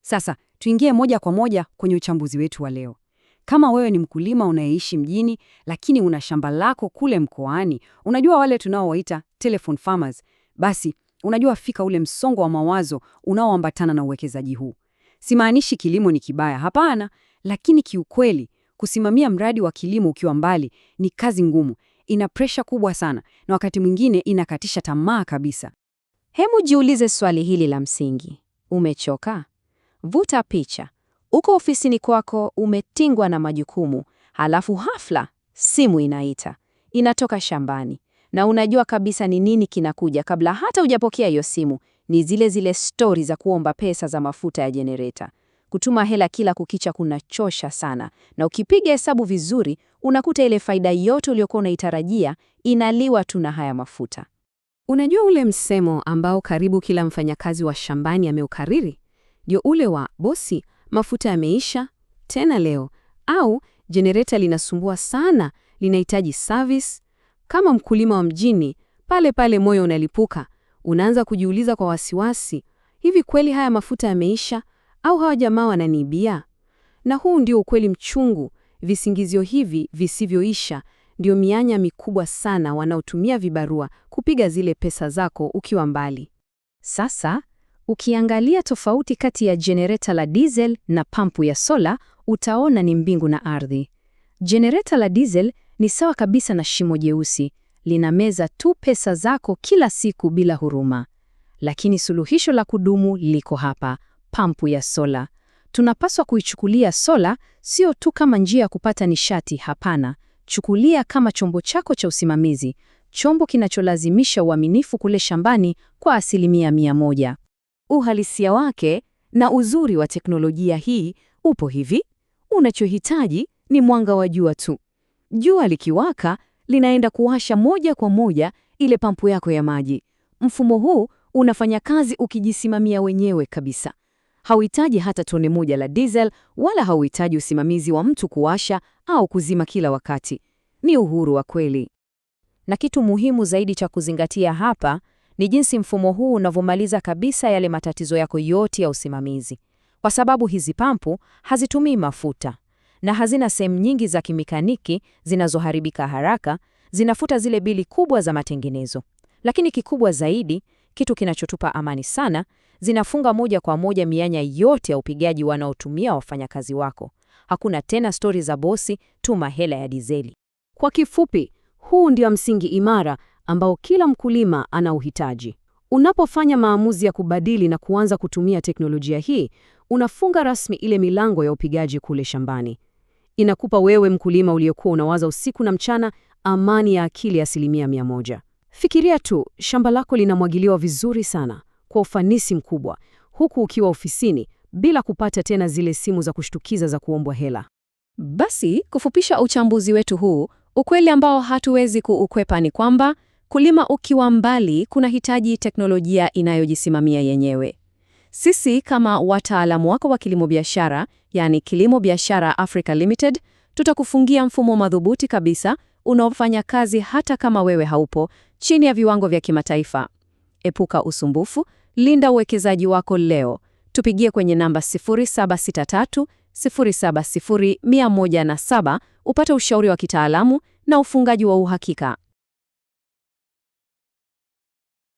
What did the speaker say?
Sasa, tuingie moja kwa moja kwenye uchambuzi wetu wa leo. Kama wewe ni mkulima unayeishi mjini, lakini una shamba lako kule mkoani, unajua wale tunaowaita telephone farmers, basi unajua fika ule msongo wa mawazo unaoambatana na uwekezaji huu. Simaanishi kilimo ni kibaya, hapana, lakini kiukweli, kusimamia mradi wa kilimo ukiwa mbali ni kazi ngumu, ina presha kubwa sana, na wakati mwingine inakatisha tamaa kabisa. Hemu jiulize swali hili la msingi. Umechoka? Vuta picha. Uko ofisini kwako, umetingwa na majukumu, halafu hafla simu inaita. Inatoka shambani. Na unajua kabisa ni nini kinakuja kabla hata hujapokea hiyo simu. Ni zile stori za kuomba pesa za mafuta ya jenereta. Kutuma hela kila kukicha kunachosha sana. Na ukipiga hesabu vizuri, unakuta ile faida yote uliyokuwa unaitarajia inaliwa tu na haya mafuta. Unajua ule msemo ambao karibu kila mfanyakazi wa shambani ameukariri? Ndio ule wa bosi, mafuta yameisha tena leo, au jenereta linasumbua sana, linahitaji service. Kama mkulima wa mjini, pale moyo unalipuka. Unaanza kujiuliza kwa wasiwasi, hivi kweli haya mafuta yameisha au hawa jamaa wananiibia? Na huu ndio ukweli mchungu. Visingizio hivi visivyoisha ndio mianya mikubwa sana wanaotumia vibarua kupiga zile pesa zako ukiwa mbali. Sasa, ukiangalia tofauti kati ya jenereta la diesel na pampu ya sola, utaona ni mbingu na ardhi. Jenereta la diesel ni sawa kabisa na shimo jeusi, linameza tu pesa zako kila siku bila huruma. Lakini suluhisho la kudumu liko hapa, pampu ya sola. Tunapaswa kuichukulia sola sio tu kama njia ya kupata nishati, hapana. Chukulia kama chombo chako cha usimamizi, chombo kinacholazimisha uaminifu kule shambani kwa 100%. Uhalisia wake na uzuri wa teknolojia hii upo hivi: unachohitaji ni mwanga wa jua tu. Jua likiwaka, linaenda kuwasha moja kwa moja ile pampu yako ya maji. Mfumo huu unafanya kazi ukijisimamia wenyewe kabisa. Hauhitaji hata tone moja la diesel, wala hauhitaji usimamizi wa mtu kuwasha au kuzima kila wakati. Ni uhuru wa kweli. Na kitu muhimu zaidi cha kuzingatia hapa ni jinsi mfumo huu unavyomaliza kabisa yale matatizo yako yote ya usimamizi. Kwa sababu hizi pampu hazitumii mafuta na hazina sehemu nyingi za kimikaniki zinazoharibika haraka, zinafuta zile bili kubwa za matengenezo. Lakini kikubwa zaidi, kitu kinachotupa amani sana, zinafunga moja kwa moja mianya yote ya upigaji wanaotumia wafanyakazi wako. Hakuna tena stori za bosi, tuma hela ya dizeli. Kwa kifupi, huu ndio msingi imara ambao kila mkulima anauhitaji. Unapofanya maamuzi ya kubadili na kuanza kutumia teknolojia hii, unafunga rasmi ile milango ya upigaji kule shambani. Inakupa wewe mkulima uliyekuwa unawaza usiku na mchana amani ya akili 100%. Fikiria tu, shamba lako linamwagiliwa vizuri sana, kwa ufanisi mkubwa, huku ukiwa ofisini bila kupata tena zile simu za kushtukiza za kuombwa hela. Basi, kufupisha uchambuzi wetu huu, ukweli ambao hatuwezi kuukwepa ni kwamba kulima ukiwa mbali kunahitaji teknolojia inayojisimamia yenyewe. Sisi kama wataalamu wako wa kilimo biashara, yani Kilimo Biashara Africa Limited, tutakufungia mfumo madhubuti kabisa unaofanya kazi hata kama wewe haupo, chini ya viwango vya kimataifa. Epuka usumbufu, linda uwekezaji wako leo. Tupigie kwenye namba 0763 070 107 upate ushauri wa kitaalamu na ufungaji wa uhakika.